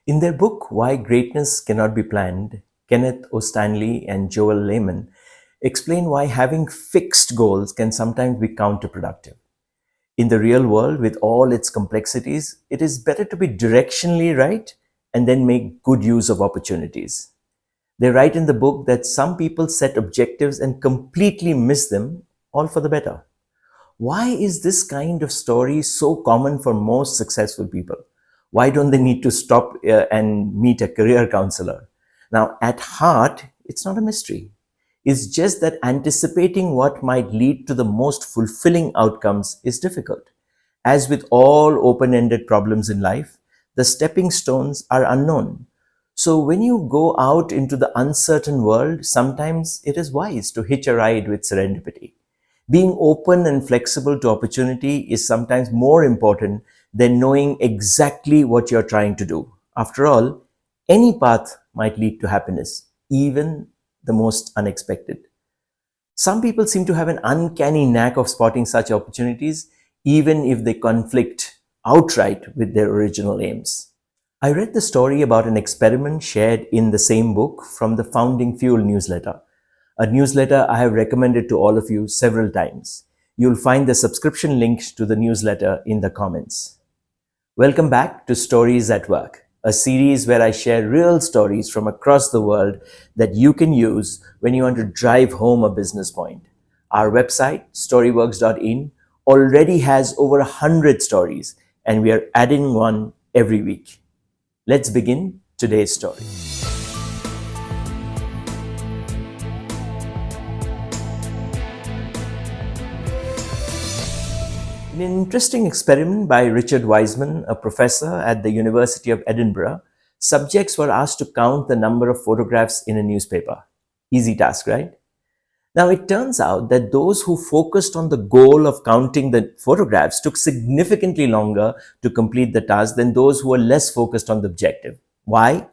In their book, Why Greatness Cannot Be Planned, Kenneth O. Stanley and Joel Lehman explain why having fixed goals can sometimes be counterproductive. In the real world, with all its complexities, it is better to be directionally right and then make good use of opportunities. They write in the book that some people set objectives and completely miss them, all for the better. Why is this kind of story so common for most successful people? Why don't they need to stop and meet a career counselor? Now, at heart, it's not a mystery. It's just that anticipating what might lead to the most fulfilling outcomes is difficult. As with all open ended problems in life, the stepping stones are unknown. So, when you go out into the uncertain world, sometimes it is wise to hitch a ride with serendipity. Being open and flexible to opportunity is sometimes more important than knowing exactly what you're trying to do. After all, any path might lead to happiness, even the most unexpected. Some people seem to have an uncanny knack of spotting such opportunities, even if they conflict outright with their original aims. I read the story about an experiment shared in the same book from the Founding Fuel newsletter, a newsletter I have recommended to all of you several times. You'll find the subscription link to the newsletter in the comments. Welcome back to Stories at Work, a series where I share real stories from across the world that you can use when you want to drive home a business point. Our website, storyworks.in, already has over 100 stories, and we are adding one every week. Let's begin today's story. In an interesting experiment by Richard Wiseman, a professor at the University of Edinburgh, subjects were asked to count the number of photographs in a newspaper. Easy task, right? Now, it turns out that those who focused on the goal of counting the photographs took significantly longer to complete the task than those who were less focused on the objective. Why?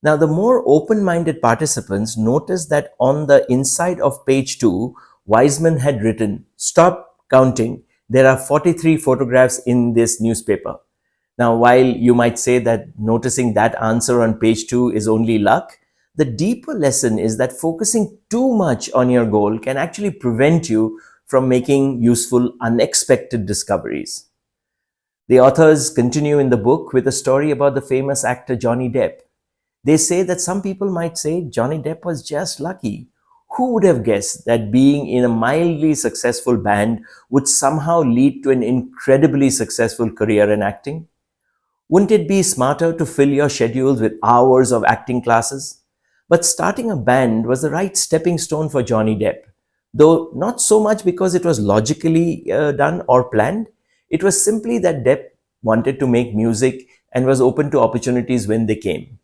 Now, the more open-minded participants noticed that on the inside of page 2, Wiseman had written, "Stop counting. There are 43 photographs in this newspaper." Now, while you might say that noticing that answer on page 2 is only luck, the deeper lesson is that focusing too much on your goal can actually prevent you from making useful, unexpected discoveries. The authors continue in the book with a story about the famous actor Johnny Depp. They say that some people might say Johnny Depp was just lucky. Who would have guessed that being in a mildly successful band would somehow lead to an incredibly successful career in acting? Wouldn't it be smarter to fill your schedules with hours of acting classes? But starting a band was the right stepping stone for Johnny Depp, though not so much because it was logically done or planned. It was simply that Depp wanted to make music and was open to opportunities when they came.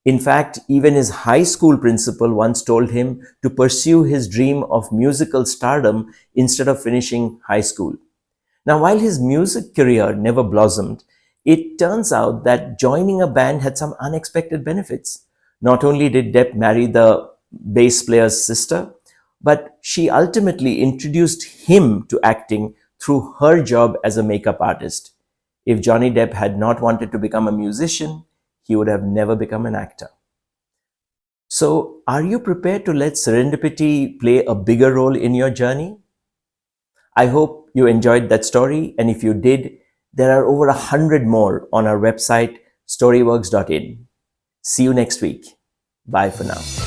In fact, even his high school principal once told him to pursue his dream of musical stardom instead of finishing high school. Now, while his music career never blossomed, it turns out that joining a band had some unexpected benefits. Not only did Depp marry the bass player's sister, but she ultimately introduced him to acting through her job as a makeup artist. If Johnny Depp had not wanted to become a musician, he would have never become an actor. So, are you prepared to let serendipity play a bigger role in your journey? I hope you enjoyed that story, and if you did, there are over 100 more on our website, storyworks.in. See you next week. Bye for now.